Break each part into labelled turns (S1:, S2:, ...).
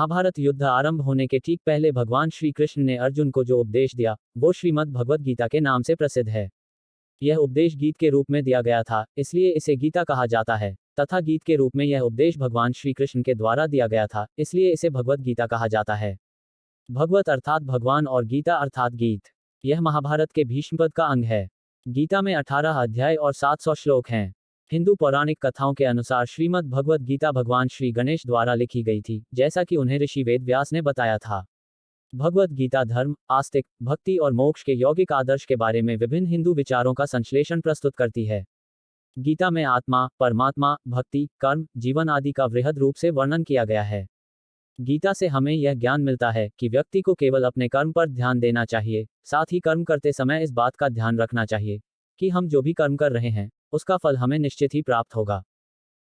S1: महाभारत युद्ध आरंभ होने के ठीक पहले भगवान श्री कृष्ण ने अर्जुन को जो उपदेश दिया वो श्रीमद् भगवत गीता के नाम से प्रसिद्ध है। यह उपदेश गीत के रूप में दिया गया था, इसलिए इसे गीता कहा जाता है, तथा गीत के रूप में यह उपदेश भगवान श्री कृष्ण के द्वारा दिया गया था, इसलिए इसे भगवत गीता कहा जाता है। भगवत अर्थात भगवान और गीता अर्थात गीत। यह महाभारत के भीष्म पद का अंग है। गीता में 18 अध्याय और 700 श्लोक हैं। हिंदू पौराणिक कथाओं के अनुसार श्रीमद् भगवत गीता भगवान श्री गणेश द्वारा लिखी गई थी, जैसा कि उन्हें ऋषि वेद व्यास ने बताया था। भगवत गीता धर्म, आस्तिक, भक्ति और मोक्ष के यौगिक आदर्श के बारे में विभिन्न हिंदू विचारों का संश्लेषण प्रस्तुत करती है। गीता में आत्मा, परमात्मा, भक्ति, कर्म, जीवन आदि का वृहद रूप से वर्णन किया गया है। गीता से हमें यह ज्ञान मिलता है कि व्यक्ति को केवल अपने कर्म पर ध्यान देना चाहिए, साथ ही कर्म करते समय इस बात का ध्यान रखना चाहिए कि हम जो भी कर्म कर रहे हैं उसका फल हमें निश्चित ही प्राप्त होगा।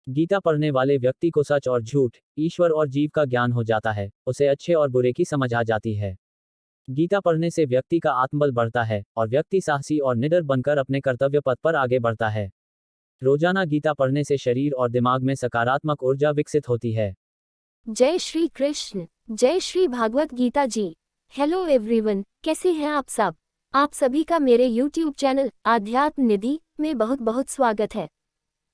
S1: गीता पढ़ने वाले व्यक्ति को सच और झूठ, ईश्वर और जीव का ज्ञान हो जाता है, उसे अच्छे और बुरे की समझ आ जाती है। गीता पढ़ने से व्यक्ति का आत्मबल बढ़ता है और व्यक्ति साहसी और निडर बनकर अपने कर्तव्य पथ पर आगे बढ़ता है। रोजाना गीता पढ़ने से शरीर और दिमाग में सकारात्मक ऊर्जा विकसित होती है।
S2: जय श्री कृष्ण, जय श्री भागवत गीता जी। हेलो एवरीवन, कैसे हैं आप सब? आप सभी का मेरे YouTube चैनल आध्यात्म निधि में बहुत बहुत स्वागत है।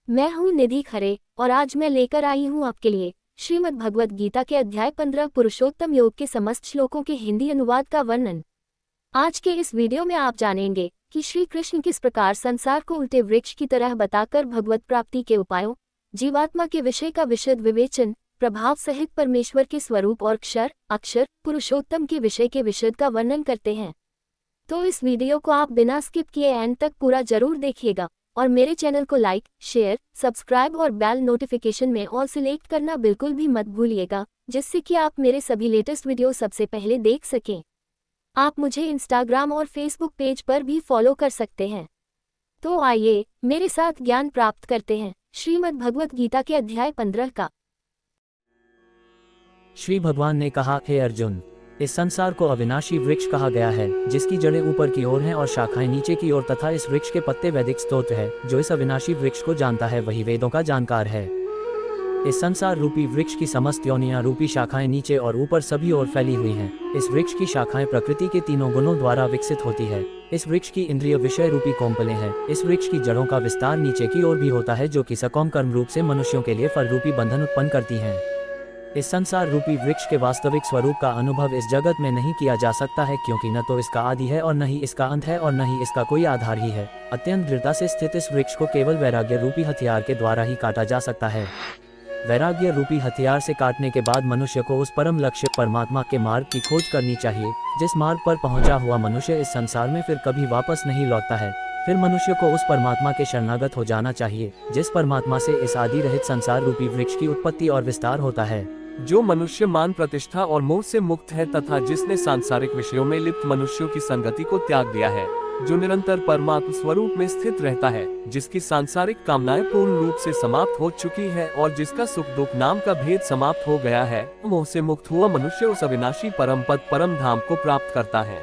S2: मैं हूं निधि खरे और आज मैं लेकर आई हूं आपके लिए श्रीमद् भगवत गीता के अध्याय 15 पुरुषोत्तम योग के समस्त श्लोकों के हिंदी अनुवाद का वर्णन। आज के इस वीडियो में आप जानेंगे कि श्री कृष्ण किस प्रकार संसार को उल्टे वृक्ष की तरह बताकर भगवत प्राप्ति के उपायों, जीवात्मा के विषय का विशद विवेचन, प्रभाव सहित परमेश्वर के स्वरूप और अक्षर पुरुषोत्तम के विषय के विशद का वर्णन करते हैं। तो इस वीडियो को आप बिना स्किप किए एंड तक पूरा जरूर देखिएगा और मेरे चैनल को लाइक, शेयर, सब्सक्राइब और बेल नोटिफिकेशन में ऑल सिलेक्ट करना बिल्कुल भी मत भूलिएगा, जिससे कि आप मेरे सभी लेटेस्ट वीडियो सबसे पहले देख सकें। आप मुझे इंस्टाग्राम और फेसबुक पेज पर भी फॉलो कर सकते हैं। तो आइए मेरे साथ ज्ञान प्राप्त करते हैं श्रीमद् भगवत गीता के अध्याय 15 का।
S1: श्री भगवान ने कहा, हे अर्जुन, इस संसार को अविनाशी वृक्ष कहा गया है, जिसकी जड़ें ऊपर की ओर हैं और शाखाएं नीचे की ओर, तथा इस वृक्ष के पत्ते वैदिक स्तोत्र है। जो इस अविनाशी वृक्ष को जानता है वही वेदों का जानकार है। इस संसार रूपी वृक्ष की समस्त योनियां रूपी शाखाएं नीचे और ऊपर सभी ओर फैली हुई हैं। इस वृक्ष की शाखाएं प्रकृति के तीनों गुणों द्वारा विकसित होती है। इस वृक्ष की इंद्रिय विषय रूपी कोम्पलें हैं। इस वृक्ष की जड़ों का विस्तार नीचे की ओर भी होता है, जो कि सकाम कर्म रूप से मनुष्यों के लिए फल रूपी बंधन उत्पन्न करती हैं। इस संसार रूपी वृक्ष के वास्तविक स्वरूप का अनुभव इस जगत में नहीं किया जा सकता है, क्योंकि न तो इसका आदि है और न ही इसका अंत है और न ही इसका कोई आधार ही है। अत्यंत दृढ़ता से स्थित इस वृक्ष को केवल वैराग्य रूपी हथियार के द्वारा ही काटा जा सकता है। वैराग्य रूपी हथियार से काटने के बाद मनुष्य को उस परम लक्ष्य परमात्मा के मार्ग की खोज करनी चाहिए। जिस मार्ग पर पहुंचा हुआ मनुष्य इस संसार में फिर कभी वापस नहीं लौटता है। फिर मनुष्य को उस परमात्मा के शरणागत हो जाना चाहिए, जिस परमात्मा से इस आदि रहित संसार रूपी वृक्ष की उत्पत्ति और विस्तार होता है।
S3: जो मनुष्य मान प्रतिष्ठा और मोह से मुक्त है तथा जिसने सांसारिक विषयों में लिप्त मनुष्यों की संगति को त्याग दिया है, जो निरंतर परमात्म स्वरूप में स्थित रहता है, जिसकी सांसारिक कामनाएं पूर्ण रूप से समाप्त हो चुकी है और जिसका सुख दुख नाम का भेद समाप्त हो गया है, मोह से मुक्त हुआ मनुष्य उस अविनाशी परम पद परम धाम को प्राप्त करता है।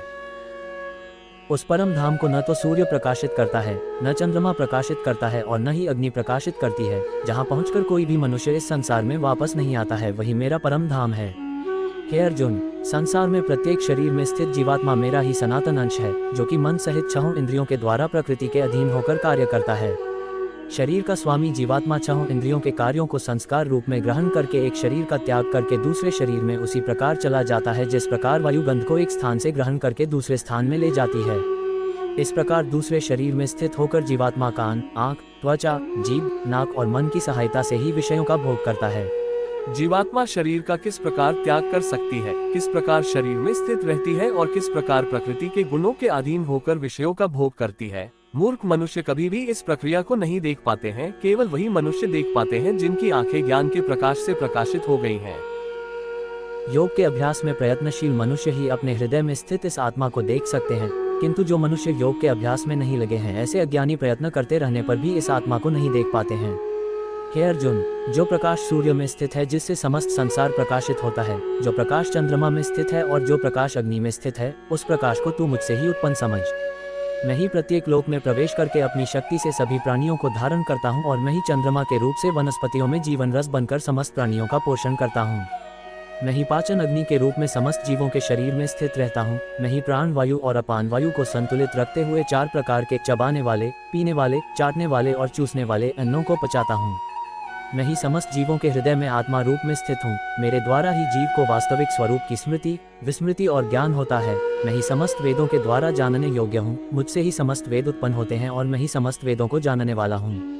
S1: उस परम धाम को न तो सूर्य प्रकाशित करता है, न चंद्रमा प्रकाशित करता है और न ही अग्नि प्रकाशित करती है। जहाँ पहुंचकर कोई भी मनुष्य इस संसार में वापस नहीं आता है, वही मेरा परम धाम है। हे अर्जुन, संसार में प्रत्येक शरीर में स्थित जीवात्मा मेरा ही सनातन अंश है, जो कि मन सहित 6 इंद्रियों के द्वारा प्रकृति के अधीन होकर कार्य करता है। शरीर का स्वामी जीवात्मा 6 इंद्रियों के कार्यों को संस्कार रूप में ग्रहण करके एक शरीर का त्याग करके दूसरे शरीर में उसी प्रकार चला जाता है, जिस प्रकार वायु गंध को एक स्थान से ग्रहण करके दूसरे स्थान में ले जाती है। इस प्रकार दूसरे शरीर में स्थित होकर जीवात्मा कान, आँख, त्वचा, जीभ, नाक और मन की सहायता से ही विषयों का भोग करता है।
S3: जीवात्मा शरीर का किस प्रकार त्याग कर सकती है, किस प्रकार शरीर में स्थित रहती है और किस प्रकार प्रकृति के गुणों के अधीन होकर विषयों का भोग करती है, मूर्ख मनुष्य कभी भी इस प्रक्रिया को नहीं देख पाते हैं। केवल वही मनुष्य देख पाते हैं जिनकी आंखें ज्ञान के प्रकाश से प्रकाशित हो गई हैं।
S1: योग के अभ्यास में प्रयत्नशील मनुष्य ही अपने हृदय में स्थित इस आत्मा को देख सकते हैं, किंतु जो मनुष्य योग के अभ्यास में नहीं लगे हैं, ऐसे अज्ञानी प्रयत्न करते रहने पर भी इस आत्मा को नहीं देख पाते हैं। हे अर्जुन, जो प्रकाश सूर्य में स्थित है, जिससे समस्त संसार प्रकाशित होता है, जो प्रकाश चंद्रमा में स्थित है और जो प्रकाश अग्नि में स्थित है, उस प्रकाश को तू मुझसे ही उत्पन्न समझ। मैं ही प्रत्येक लोक में प्रवेश करके अपनी शक्ति से सभी प्राणियों को धारण करता हूँ और मैं ही चंद्रमा के रूप से वनस्पतियों में जीवन रस बनकर समस्त प्राणियों का पोषण करता हूँ। मैं ही पाचन अग्नि के रूप में समस्त जीवों के शरीर में स्थित रहता हूँ। मैं ही प्राण वायु और अपान वायु को संतुलित रखते हुए 4 प्रकार के चबाने वाले, पीने वाले, चाटने वाले और चूसने वाले अन्नों को पचाता हूँ। मैं ही समस्त जीवों के हृदय में आत्मा रूप में स्थित हूँ। मेरे द्वारा ही जीव को वास्तविक स्वरूप की स्मृति, विस्मृति और ज्ञान होता है। मैं ही समस्त वेदों के द्वारा जानने योग्य हूँ। मुझसे ही समस्त वेद उत्पन्न होते हैं और मैं ही समस्त वेदों को जानने वाला हूँ।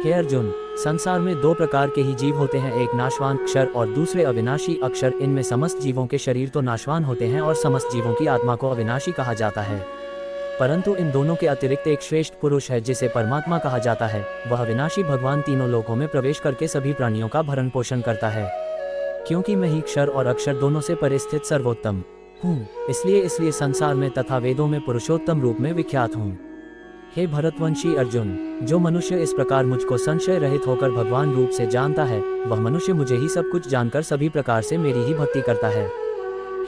S1: हे अर्जुन, संसार में 2 प्रकार के ही जीव होते हैं, एक नाशवान अक्षर और दूसरे अविनाशी अक्षर। इनमें समस्त जीवों के शरीर तो नाशवान होते हैं और समस्त जीवों की आत्मा को अविनाशी कहा जाता है, परंतु इन दोनों के अतिरिक्त एक श्रेष्ठ पुरुष है जिसे परमात्मा कहा जाता है। वह अविनाशी भगवान तीनों लोकों में प्रवेश करके सभी प्राणियों का भरण पोषण करता है। क्योंकि मैं ही क्षर और अक्षर दोनों से परे स्थित सर्वोत्तम हूँ, इसलिए संसार में तथा वेदों में पुरुषोत्तम रूप में विख्यात हूँ। हे भरतवंशी अर्जुन, जो मनुष्य इस प्रकार मुझको संशय रहित होकर भगवान रूप से जानता है, वह मनुष्य मुझे ही सब कुछ जानकर सभी प्रकार से मेरी ही भक्ति करता है।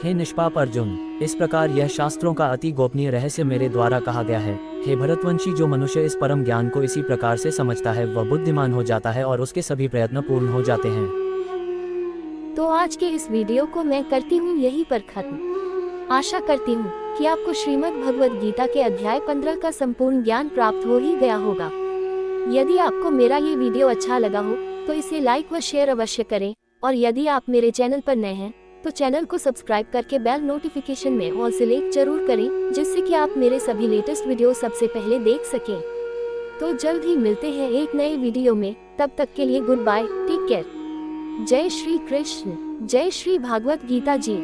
S1: हे निष्पाप अर्जुन, इस प्रकार यह शास्त्रों का अति गोपनीय रहस्य मेरे द्वारा कहा गया है। हे भरतवंशी, जो मनुष्य इस परम ज्ञान को इसी प्रकार से समझता है, वह बुद्धिमान हो जाता है और उसके सभी प्रयत्न पूर्ण हो जाते हैं।
S2: तो आज के इस वीडियो को मैं करती हूँ यहीं पर खत्म। आशा करती हूँ कि आपको श्रीमद् भगवद गीता के अध्याय 15 का संपूर्ण ज्ञान प्राप्त हो ही गया होगा। यदि आपको मेरा ये वीडियो अच्छा लगा हो तो इसे लाइक व शेयर अवश्य करें, और यदि आप मेरे चैनल पर नए हैं तो चैनल को सब्सक्राइब करके बेल नोटिफिकेशन में ऑल सिलेक्ट जरूर करें, जिससे कि आप मेरे सभी लेटेस्ट वीडियो सबसे पहले देख सकें। तो जल्द ही मिलते हैं एक नए वीडियो में, तब तक के लिए गुड बाय, टेक केयर। जय श्री कृष्ण, जय श्री भागवत गीता जी।